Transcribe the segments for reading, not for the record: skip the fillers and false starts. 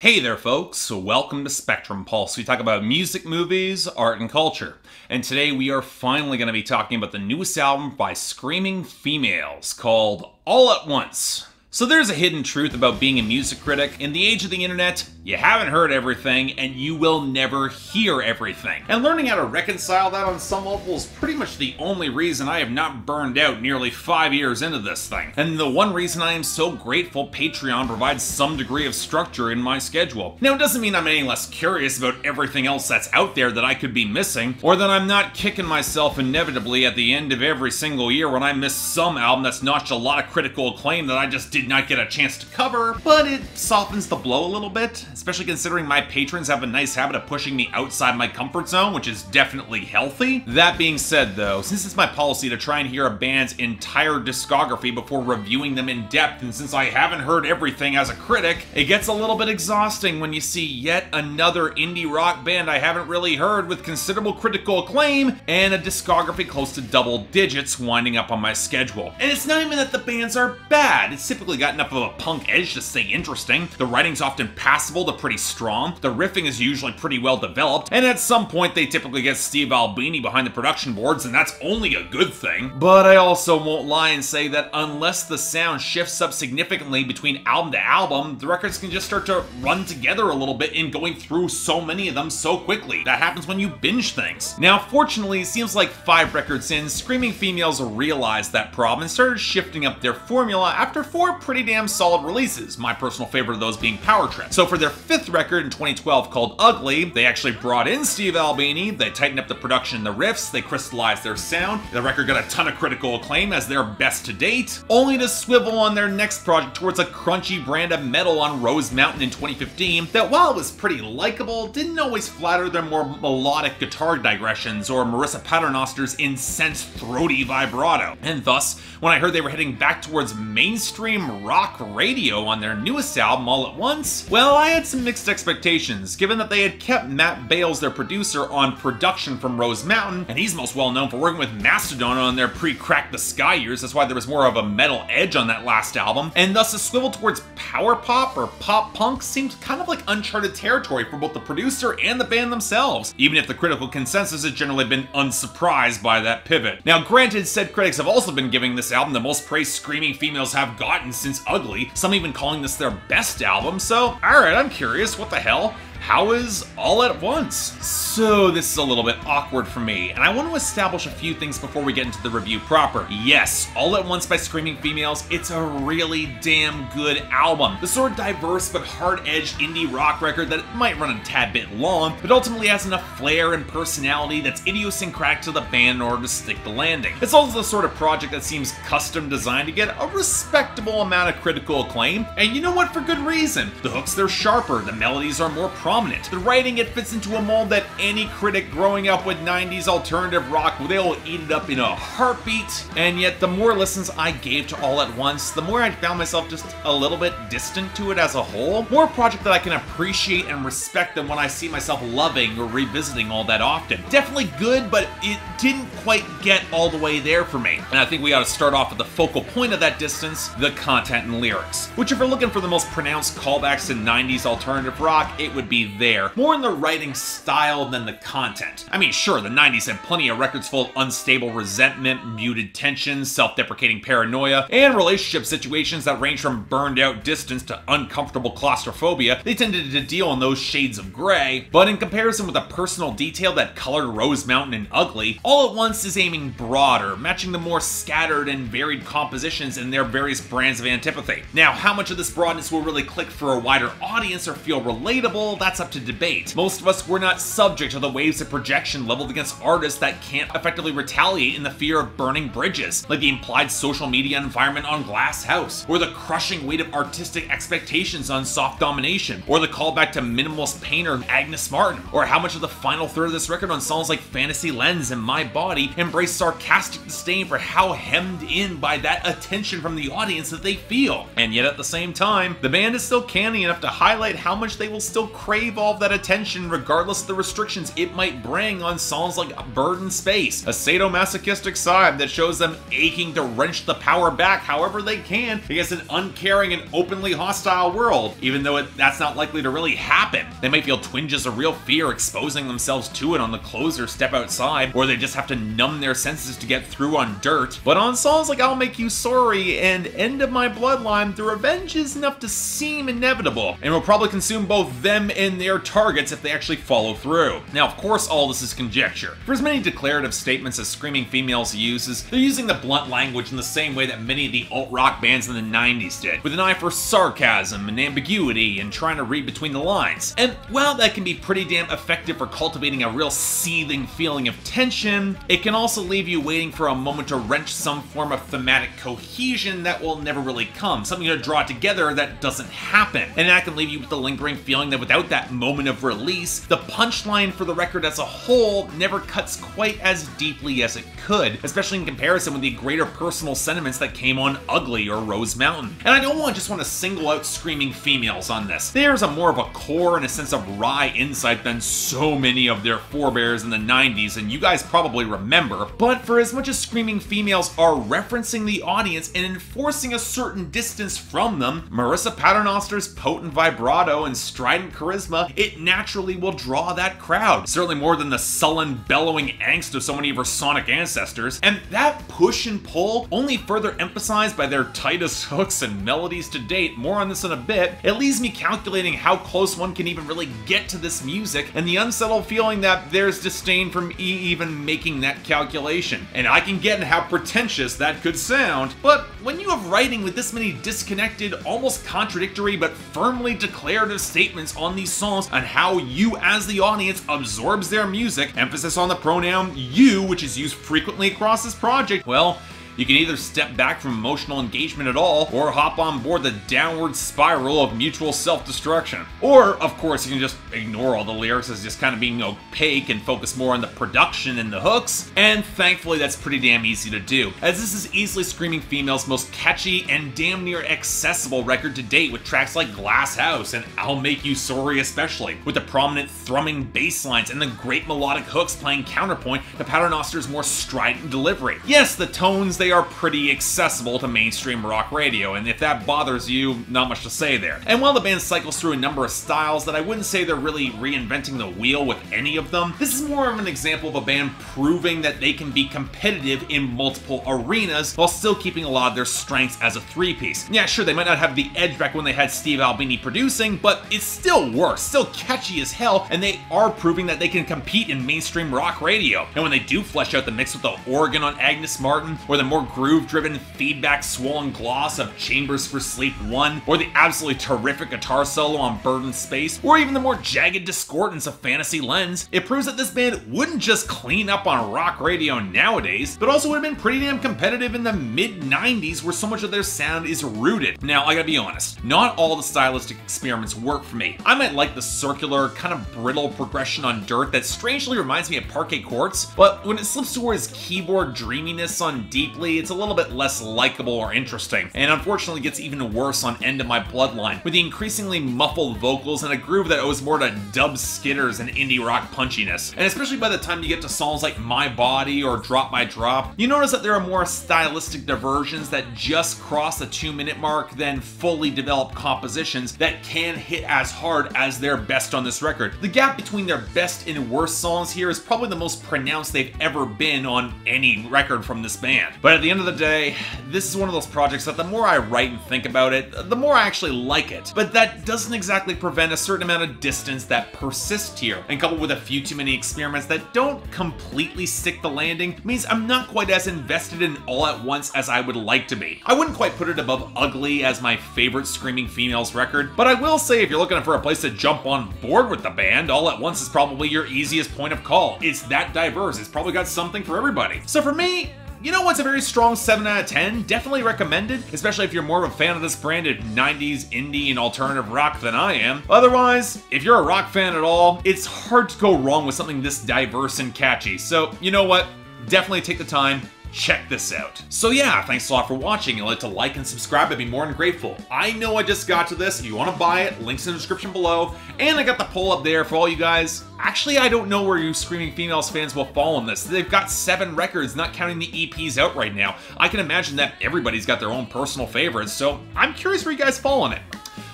Hey there folks, welcome to Spectrum Pulse. We talk about music, movies, art, and culture. And today we are finally going to be talking about the newest album by Screaming Females called All at Once. So there's a hidden truth about being a music critic. In the age of the internet, you haven't heard everything and you will never hear everything. And learning how to reconcile that on some level is pretty much the only reason I have not burned out nearly 5 years into this thing. And the one reason I am so grateful Patreon provides some degree of structure in my schedule. Now it doesn't mean I'm any less curious about everything else that's out there that I could be missing, or that I'm not kicking myself inevitably at the end of every single year when I miss some album that's notched a lot of critical acclaim that I just did not get a chance to cover, but it softens the blow a little bit, especially considering my patrons have a nice habit of pushing me outside my comfort zone, which is definitely healthy. That being said though, since it's my policy to try and hear a band's entire discography before reviewing them in depth, and since I haven't heard everything as a critic, it gets a little bit exhausting when you see yet another indie rock band I haven't really heard with considerable critical acclaim, and a discography close to double digits winding up on my schedule. And it's not even that the bands are bad, it's typically got enough of a punk edge to stay interesting, the writing's often passable to pretty strong, the riffing is usually pretty well developed, and at some point they typically get Steve Albini behind the production boards, and that's only a good thing. But I also won't lie and say that unless the sound shifts up significantly between album to album, the records can just start to run together a little bit in going through so many of them so quickly. That happens when you binge things. Now fortunately, it seems like 5 records in, Screaming Females realized that problem and started shifting up their formula after 4 pretty damn solid releases, my personal favorite of those being Power Trip. So for their 5th record in 2012 called Ugly, they actually brought in Steve Albini, they tightened up the production and the riffs, they crystallized their sound, the record got a ton of critical acclaim as their best to date, only to swivel on their next project towards a crunchy brand of metal on Rose Mountain in 2015 that, while it was pretty likable, didn't always flatter their more melodic guitar digressions or Marissa Paternoster's incensed throaty vibrato. And thus, when I heard they were heading back towards mainstream rock radio on their newest album, All at Once, well, I had some mixed expectations, given that they had kept Matt Bales, their producer, on production from Rose Mountain, and he's most well known for working with Mastodon on their pre-Crack the Sky years. That's why there was more of a metal edge on that last album, and thus a swivel towards power pop or pop punk seemed kind of like uncharted territory for both the producer and the band themselves, even if the critical consensus has generally been unsurprised by that pivot. Now granted, said critics have also been giving this album the most praise Screaming Females have gotten since Ugly, some even calling this their best album, so alright, I'm curious, what the hell? How is All at Once? So this is a little bit awkward for me, and I want to establish a few things before we get into the review proper. Yes, All at Once by Screaming Females, it's a really damn good album. The sort of diverse but hard-edged indie rock record that might run a tad bit long, but ultimately has enough flair and personality that's idiosyncratic to the band in order to stick the landing. It's also the sort of project that seems custom designed to get a respectable amount of critical acclaim, and you know what, for good reason. The hooks, they're sharper, the melodies are more prominent. The writing, it fits into a mold that any critic growing up with 90s alternative rock, they'll eat it up in a heartbeat. And yet the more listens I gave to All at Once, the more I found myself just a little bit distant to it as a whole. More a project that I can appreciate and respect than when I see myself loving or revisiting all that often. Definitely good, but it didn't quite get all the way there for me. And I think we ought to start off with the focal point of that distance, the content and lyrics. Which, if we're looking for the most pronounced callbacks to 90s alternative rock, it would be there. More in the writing style than the content. I mean, sure, the 90s had plenty of records full of unstable resentment, muted tension, self-deprecating paranoia, and relationship situations that range from burned out distance to uncomfortable claustrophobia. They tended to deal in those shades of gray, but in comparison with the personal detail that colored Rose Mountain and Ugly, All at Once is aiming broader, matching the more scattered and varied compositions in their various brands of antipathy. Now, how much of this broadness will really click for a wider audience or feel relatable, that's up to debate. Most of us were not subject to the waves of projection leveled against artists that can't effectively retaliate in the fear of burning bridges, like the implied social media environment on Glass House, or the crushing weight of artistic expectations on Soft Domination, or the callback to minimalist painter Agnes Martin, or how much of the final third of this record on songs like Fantasy Lens and My Body embrace sarcastic disdain for how hemmed in by that attention from the audience that they feel. And yet at the same time, the band is still canny enough to highlight how much they will still crave crave all of that attention regardless of the restrictions it might bring on songs like Bird in Space, a sadomasochistic side that shows them aching to wrench the power back however they can against an uncaring and openly hostile world, even though that's not likely to really happen. They might feel twinges of real fear exposing themselves to it on the closer step outside, or they just have to numb their senses to get through on dirt. But on songs like I'll Make You Sorry and End of My Bloodline, the revenge is enough to seem inevitable, and will probably consume both them and their targets if they actually follow through. Now, of course, all this is conjecture. For as many declarative statements as Screaming Females uses, they're using the blunt language in the same way that many of the alt-rock bands in the 90s did, with an eye for sarcasm and ambiguity and trying to read between the lines. And while that can be pretty damn effective for cultivating a real seething feeling of tension, it can also leave you waiting for a moment to wrench some form of thematic cohesion that will never really come, something to draw together that doesn't happen. And that can leave you with the lingering feeling that without that moment of release, the punchline for the record as a whole never cuts quite as deeply as it could, especially in comparison with the greater personal sentiments that came on Ugly or Rose Mountain. And I don't just want to single out Screaming Females on this. There's a more of a core and a sense of wry insight than so many of their forebears in the 90s, and you guys probably remember. But for as much as Screaming Females are referencing the audience and enforcing a certain distance from them, Marissa Paternoster's potent vibrato and strident charisma, it naturally will draw that crowd. Certainly more than the sullen, bellowing angst of so many of her sonic ancestors. And that push and pull, only further emphasized by their tightest hooks and melodies to date, more on this in a bit, it leaves me calculating how close one can even really get to this music, and the unsettled feeling that there's disdain from even making that calculation. And I can get in how pretentious that could sound, but when you have writing with this many disconnected, almost contradictory, but firmly declarative statements on these songs on how you as the audience absorbs their music, emphasis on the pronoun you, which is used frequently across this project, well, you can either step back from emotional engagement at all, or hop on board the downward spiral of mutual self-destruction. Or, of course, you can just ignore all the lyrics as just kind of being opaque and focus more on the production and the hooks, and thankfully that's pretty damn easy to do, as this is easily Screaming Females' most catchy and damn near accessible record to date, with tracks like Glass House and I'll Make You Sorry especially, with the prominent thrumming bass lines and the great melodic hooks playing counterpoint to Paternoster's more strident delivery. Yes, the tones, they are pretty accessible to mainstream rock radio, and if that bothers you, not much to say there. And while the band cycles through a number of styles that I wouldn't say they're really reinventing the wheel with any of them, this is more of an example of a band proving that they can be competitive in multiple arenas while still keeping a lot of their strengths as a three-piece. Yeah, sure, they might not have the edge back when they had Steve Albini producing, but it still works, still catchy as hell, and they are proving that they can compete in mainstream rock radio. And when they do flesh out the mix with the organ on Agnes Martin, or the more groove-driven, feedback-swollen gloss of Chambers for Sleep 1, or the absolutely terrific guitar solo on Bird in Space, or even the more jagged discordance of Fantasy Lens, it proves that this band wouldn't just clean up on rock radio nowadays, but also would have been pretty damn competitive in the mid-90s where so much of their sound is rooted. Now, I gotta be honest, not all the stylistic experiments work for me. I might like the circular, kind of brittle progression on Dirt that strangely reminds me of Parquet Courts, but when it slips towards keyboard dreaminess on Deeply, it's a little bit less likable or interesting, and unfortunately gets even worse on End of My Bloodline, with the increasingly muffled vocals and a groove that owes more to dub skitters and indie rock punchiness. And especially by the time you get to songs like My Body or Drop by Drop, you notice that there are more stylistic diversions that just cross the 2-minute mark than fully developed compositions that can hit as hard as their best on this record. The gap between their best and worst songs here is probably the most pronounced they've ever been on any record from this band. But at the end of the day, this is one of those projects that the more I write and think about it, the more I actually like it. But that doesn't exactly prevent a certain amount of distance that persists here, and coupled with a few too many experiments that don't completely stick the landing, means I'm not quite as invested in All at Once as I would like to be. I wouldn't quite put it above Ugly as my favorite Screaming Females record, but I will say if you're looking for a place to jump on board with the band, All at Once is probably your easiest point of call. It's that diverse, it's probably got something for everybody. So for me, you know what's a very strong 7 out of 10? Definitely recommended, especially if you're more of a fan of this branded 90s indie and alternative rock than I am. Otherwise, if you're a rock fan at all, it's hard to go wrong with something this diverse and catchy. So, you know what? Definitely take the time, check this out. So yeah, thanks a lot for watching. If you'd like to like and subscribe, I'd be more than grateful. I know I just got to this. If you want to buy it, links in the description below. And I got the poll up there for all you guys. Actually, I don't know where you Screaming Females fans will fall on this. They've got 7 records, not counting the EPs out right now. I can imagine that everybody's got their own personal favorites, so I'm curious where you guys fall on it.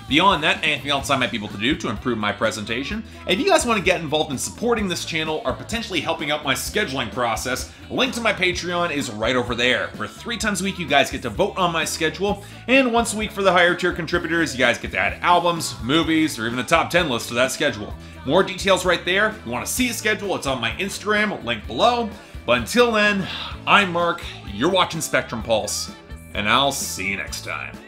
Beyond that, anything else I might be able to do to improve my presentation? If you guys want to get involved in supporting this channel or potentially helping out my scheduling process, a link to my Patreon is right over there. For 3 times a week, you guys get to vote on my schedule, and once a week for the higher tier contributors, you guys get to add albums, movies, or even a top 10 list to that schedule. More details right there. If you want to see a schedule, it's on my Instagram, link below. But until then, I'm Mark, you're watching Spectrum Pulse, and I'll see you next time.